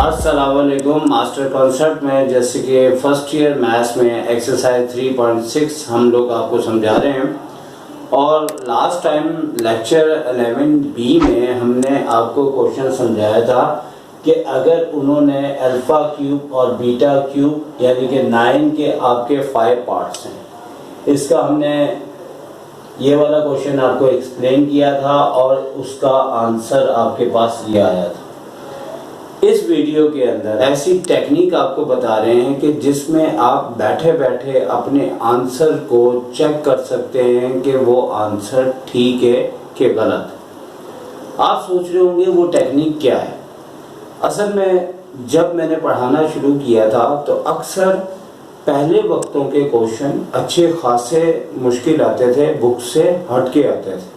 अस्सलामुअलैकुम। Master concept में जैसे कि फर्स्ट ईयर मैथ्स में एक्सरसाइज 3.6 हम लोग आपको समझा रहे हैं और लास्ट टाइम लेक्चर 11B में हमने आपको क्वेश्चन समझाया था कि अगर उन्होंने अल्फ़ा क्यूब और बीटा क्यूब यानी कि 9 के आपके 5 पार्ट्स हैं, इसका हमने ये वाला क्वेश्चन आपको एक्सप्लेन किया था और उसका आंसर आपके पास ये आया था। इस वीडियो के अंदर ऐसी टेक्निक आपको बता रहे हैं कि जिसमें आप बैठे बैठे अपने आंसर को चेक कर सकते हैं कि वो आंसर ठीक है कि गलत है। आप सोच रहे होंगे वो टेक्निक क्या है। असल में जब मैंने पढ़ाना शुरू किया था तो अक्सर पहले वक्तों के क्वेश्चन अच्छे खासे मुश्किल आते थे, बुक से हट के आते थे।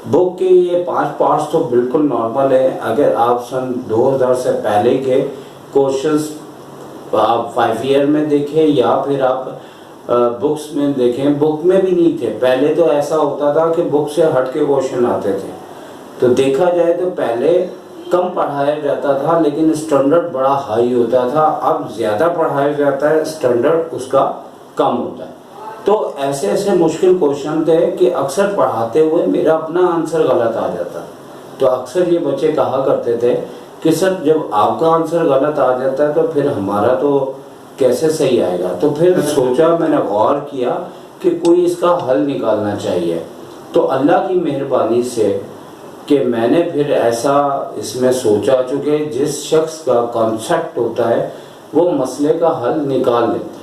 बुक के ये 5 पार्ट्स तो बिल्कुल नॉर्मल है। अगर आप सन 2000 से पहले के क्वेश्चंस आप 5 ईयर में देखें या फिर आप बुक्स में देखें, बुक में भी नहीं थे। पहले तो ऐसा होता था कि बुक से हट के क्वेश्चन आते थे। तो देखा जाए तो पहले कम पढ़ाया जाता था लेकिन स्टैंडर्ड बड़ा हाई होता था। अब ज़्यादा पढ़ाया जाता है, स्टैंडर्ड उसका कम होता है। तो ऐसे ऐसे मुश्किल क्वेश्चन थे कि अक्सर पढ़ाते हुए मेरा अपना आंसर गलत आ जाता। तो अक्सर ये बच्चे कहा करते थे कि सर जब आपका आंसर गलत आ जाता है तो फिर हमारा तो कैसे सही आएगा। तो फिर सोचा, मैंने गौर किया कि कोई इसका हल निकालना चाहिए। तो अल्लाह की मेहरबानी से कि मैंने फिर ऐसा इसमें सोचा, चूँकि जिस शख्स का कॉन्सेप्ट होता है वो मसले का हल निकाल लेता है।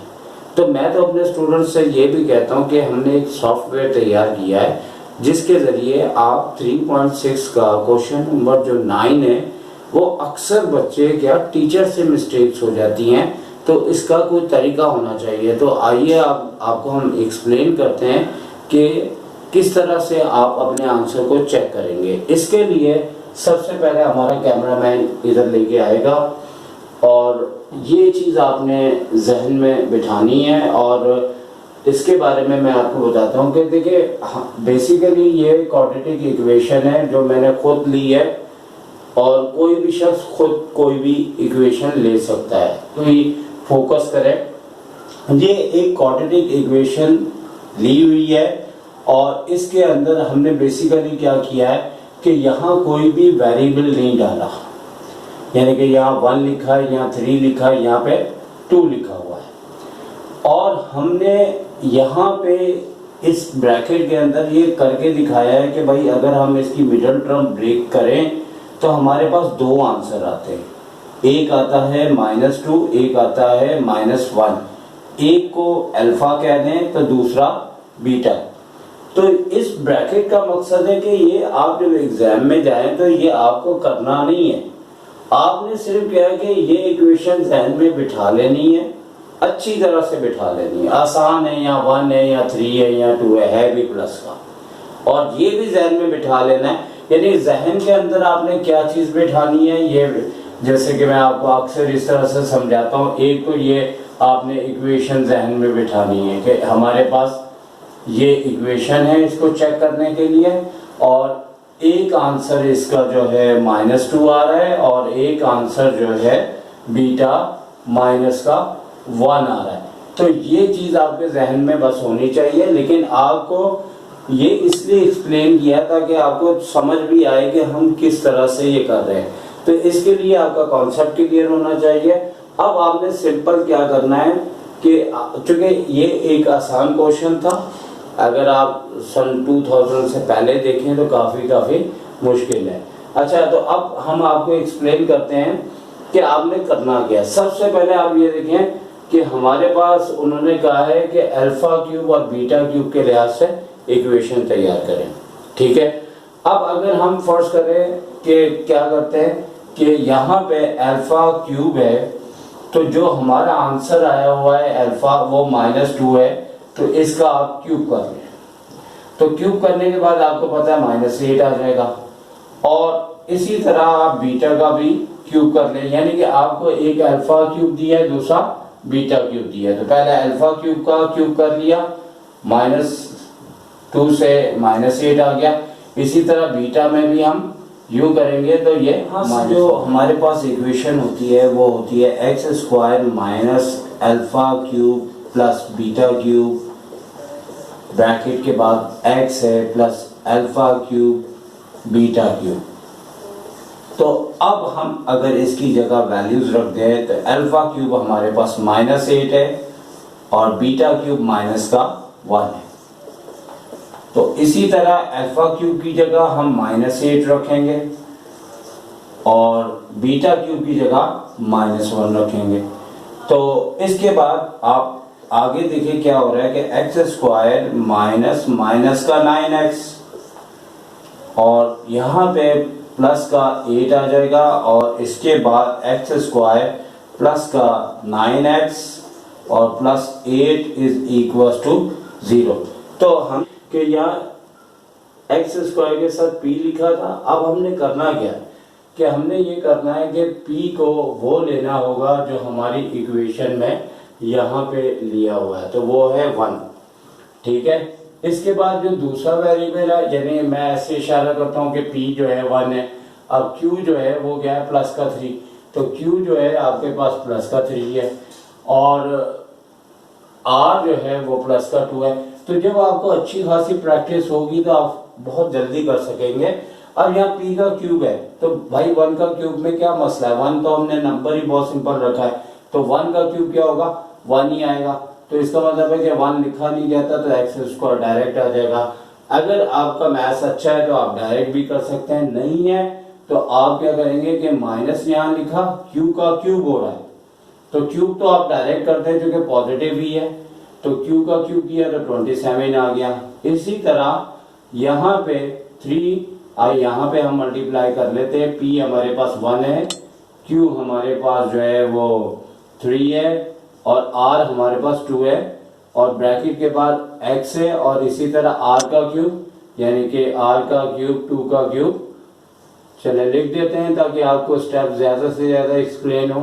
तो मैं तो अपने स्टूडेंट्स से ये भी कहता हूँ कि हमने एक सॉफ्टवेयर तैयार किया है जिसके ज़रिए आप 3.6 का क्वेश्चन नंबर जो 9 है वो अक्सर बच्चे क्या टीचर से मिस्टेक्स हो जाती हैं, तो इसका कोई तरीका होना चाहिए। तो आइए आपको हम एक्सप्लेन करते हैं कि किस तरह से आप अपने आंसर को चेक करेंगे। इसके लिए सबसे पहले हमारा कैमरामैन इधर लेके आएगा और ये चीज़ आपने जहन में बिठानी है। और इसके बारे में मैं आपको बताता हूँ कि देखिए बेसिकली ये क्वाड्रेटिक इक्वेशन है जो मैंने खुद ली है और कोई भी शख्स खुद कोई भी इक्वेशन ले सकता है। तो ये फोकस करें, ये एक क्वाड्रेटिक इक्वेशन ली हुई है और इसके अंदर हमने बेसिकली क्या किया है कि यहाँ कोई भी वेरिएबल नहीं डाला, यानी कि यहाँ 1 लिखा है, यहाँ 3 लिखा है, यहाँ पे 2 लिखा हुआ है। और हमने यहाँ पे इस ब्रैकेट के अंदर ये करके दिखाया है कि भाई अगर हम इसकी मिडल टर्म ब्रेक करें तो हमारे पास 2 आंसर आते हैं। एक आता है -2, एक आता है -1। एक को अल्फा कह दें तो दूसरा बीटा। तो इस ब्रैकेट का मकसद है कि ये आप जब एग्जाम में जाएं तो ये आपको करना नहीं है। आपने सिर्फ क्या है कि ये इक्वेशन जहन में बिठा लेनी है, अच्छी तरह से बिठा लेनी है। आसान है, या 1 है या 3 है या 2 है भी प्लस का। और ये भी जहन में बिठा लेना है, यानी जहन के अंदर आपने क्या चीज़ बिठानी है। ये जैसे कि मैं आपको अक्सर इस तरह से समझाता हूँ। एक तो ये आपने इक्वेशन जहन में बिठानी है कि हमारे पास ये इक्वेशन है, इसको चेक करने के लिए, और एक आंसर इसका जो है -2 आ रहा है और एक आंसर जो है बीटा -1 आ रहा है। तो ये चीज़ आपके जहन में बस होनी चाहिए। लेकिन आपको ये इसलिए एक्सप्लेन किया था कि आपको समझ भी आए कि हम किस तरह से ये कर रहे हैं। तो इसके लिए आपका कॉन्सेप्ट क्लियर होना चाहिए। अब आपने सिंपल क्या करना है कि चूँकि ये एक आसान क्वेश्चन था, अगर आप सन 2000 से पहले देखें तो काफ़ी मुश्किल है। अच्छा, तो अब हम आपको एक्सप्लेन करते हैं कि आपने करना क्या। सबसे पहले आप ये देखें कि हमारे पास उन्होंने कहा है कि अल्फा क्यूब और बीटा क्यूब के लिहाज से इक्वेशन तैयार करें, ठीक है। अब अगर हम फर्ज करें कि क्या करते हैं कि यहाँ पे अल्फा क्यूब है, तो जो हमारा आंसर आया हुआ है अल्फा वो -2 है, तो इसका आप क्यूब कर लें। तो क्यूब करने के बाद आपको पता है -8 आ जाएगा। और इसी तरह आप बीटा का भी क्यूब कर लें, यानी कि आपको एक अल्फा क्यूब दिया है, दूसरा बीटा क्यूब दिया है। तो पहले अल्फा क्यूब का क्यूब कर लिया, -2 से -8 आ गया। इसी तरह बीटा में भी हम यूँ करेंगे तो ये जो हमारे पास इक्वेशन होती है वो होती है x square minus alpha cube plus beta cube, bracket के बाद एक्स है plus alpha cube beta cube. तो अब हम अगर इसकी जगह वैल्यूज रख दें तो अल्फ़ा क्यूब हमारे पास -8 है और बीटा क्यूब माइनस का 1 है। तो इसी तरह अल्फ़ा क्यूब की जगह हम -8 रखेंगे और बीटा क्यूब की जगह -1 रखेंगे। तो इसके बाद आप आगे देखिए क्या हो रहा है कि एक्स स्क्वायर माइनस माइनस का 9x और यहाँ पे प्लस का 8 आ जाएगा और इसके बाद एक्स स्क्वायर प्लस का 9x और प्लस 8 इज इक्वल टू 0। तो हम कि यहाँ एक्स स्क्वायर के साथ p लिखा था। अब हमने करना क्या कि हमने ये करना है कि p को वो लेना होगा जो हमारी इक्वेशन में यहाँ पे लिया हुआ है, तो वो है 1। ठीक है, इसके बाद जो दूसरा वेरिएबल है, यानी मैं ऐसे इशारा करता हूँ कि p जो है 1 है। अब q जो है वो क्या है प्लस का 3, तो q जो है आपके पास प्लस का 3 है और r जो है वो प्लस का 2 है। तो जब आपको अच्छी खासी प्रैक्टिस होगी तो आप बहुत जल्दी कर सकेंगे। अब यहाँ p का क्यूब है तो भाई 1 का क्यूब में क्या मसला है, 1 तो हमने नंबर ही बहुत सिंपल रखा है, तो 1 का क्यूब क्या होगा 1 ही आएगा। तो इसका मतलब है कि 1 लिखा नहीं जाता तो एक्स स्क्वायर डायरेक्ट आ जाएगा। अगर आपका मैथ्स अच्छा है तो आप डायरेक्ट भी कर सकते हैं, नहीं है तो आप क्या करेंगे कि माइनस यहाँ लिखा, क्यू का क्यूब हो रहा है तो क्यूब तो आप डायरेक्ट करते हैं जो कि पॉजिटिव ही है, तो q का क्यूब किया तो 27 आ गया। इसी तरह यहाँ पे 3 यहाँ पे हम मल्टीप्लाई कर लेते हैं, p हमारे पास 1 है, q हमारे पास जो है वो 3 है और r हमारे पास 2 है और ब्रैकेट के बाद x है और इसी तरह r का क्यूब यानी कि r का क्यूब 2 का क्यूब। चले लिख देते हैं ताकि आपको स्टेप ज्यादा से ज्यादा एक्सप्लेन हो।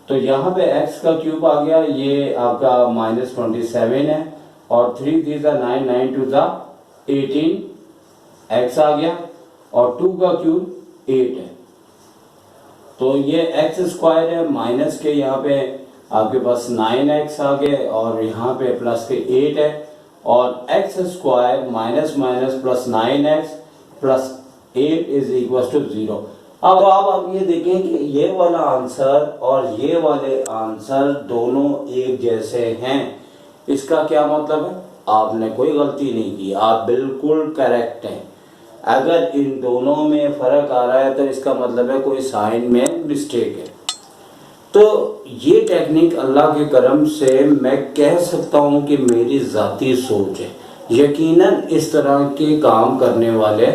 तो यहाँ पे x का क्यूब आ गया, ये आपका -27 है और 3 3 9 9 2 18 x आ गया और 2 का क्यूब 8 है। तो ये एक्स स्क्वायर है, माइनस के यहाँ पे आपके पास 9x आ गए और यहाँ पे प्लस के 8 है और x square minus minus plus 9x plus 8 is equal to 0। अब आप ये देखें कि ये वाला आंसर और ये वाले आंसर दोनों एक जैसे हैं। इसका क्या मतलब है, आपने कोई गलती नहीं की, आप बिल्कुल करेक्ट हैं। अगर इन दोनों में फर्क आ रहा है तो इसका मतलब है कोई साइन में मिस्टेक है। तो ये टेक्निक अल्लाह के करम से मैं कह सकता हूँ कि मेरी ज़ाती सोच है। यकीनन इस तरह के काम करने वाले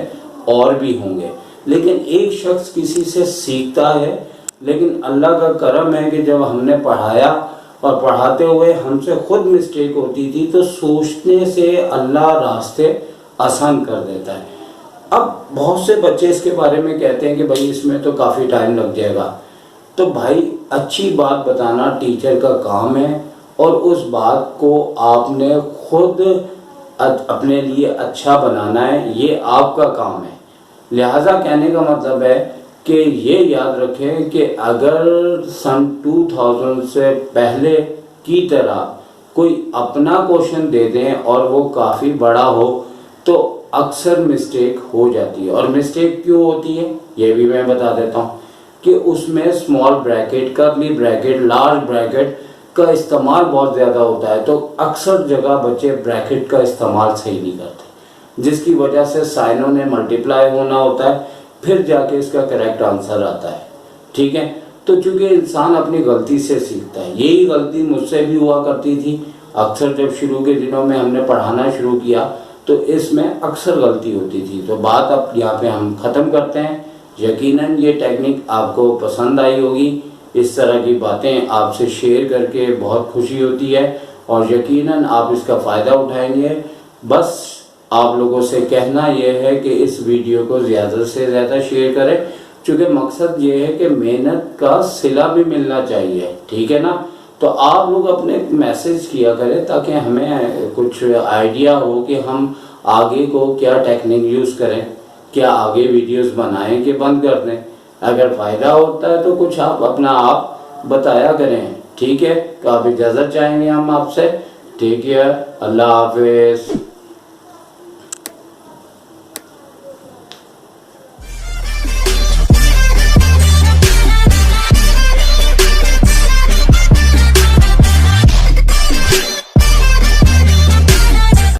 और भी होंगे, लेकिन एक शख्स किसी से सीखता है। लेकिन अल्लाह का करम है कि जब हमने पढ़ाया और पढ़ाते हुए हमसे खुद मिस्टेक होती थी तो सोचने से अल्लाह रास्ते आसान कर देता है। अब बहुत से बच्चे इसके बारे में कहते हैं कि भाई इसमें तो काफ़ी टाइम लग जाएगा। तो भाई अच्छी बात बताना टीचर का काम है और उस बात को आपने खुद अपने लिए अच्छा बनाना है, ये आपका काम है। लिहाजा कहने का मतलब है कि ये याद रखें कि अगर सन 2000 से पहले की तरह कोई अपना क्वेश्चन दे दें और वो काफ़ी बड़ा हो तो अक्सर मिस्टेक हो जाती है। और मिस्टेक क्यों होती है ये भी मैं बता देता हूँ कि उसमें small bracket, curly bracket, large bracket का इस्तेमाल बहुत ज़्यादा होता है। तो अक्सर जगह बच्चे ब्रैकेट का इस्तेमाल सही नहीं करते, जिसकी वजह से साइनों ने मल्टीप्लाई होना होता है, फिर जाके इसका करेक्ट आंसर आता है। ठीक है, तो चूंकि इंसान अपनी गलती से सीखता है, यही गलती मुझसे भी हुआ करती थी। अक्सर जब शुरू के दिनों में हमने पढ़ाना शुरू किया तो इसमें अक्सर गलती होती थी। तो बात अब यहाँ पे हम ख़त्म करते हैं। यकीनन ये टेक्निक आपको पसंद आई होगी। इस तरह की बातें आपसे शेयर करके बहुत खुशी होती है और यकीनन आप इसका फ़ायदा उठाएंगे। बस आप लोगों से कहना यह है कि इस वीडियो को ज़्यादा से ज़्यादा शेयर करें, क्योंकि मकसद ये है कि मेहनत का सिला भी मिलना चाहिए। ठीक है ना, तो आप लोग अपने मैसेज किया करें ताकि हमें कुछ आइडिया हो कि हम आगे को क्या टेक्निक यूज़ करें। क्या आगे वीडियोस बनाएं कि बंद कर दें। अगर फ़ायदा होता है तो कुछ आप अपना आप बताया करें, ठीक है। तो आप इजाज़त चाहेंगे हम आपसे, ठीक है। अल्लाह हाफिज़।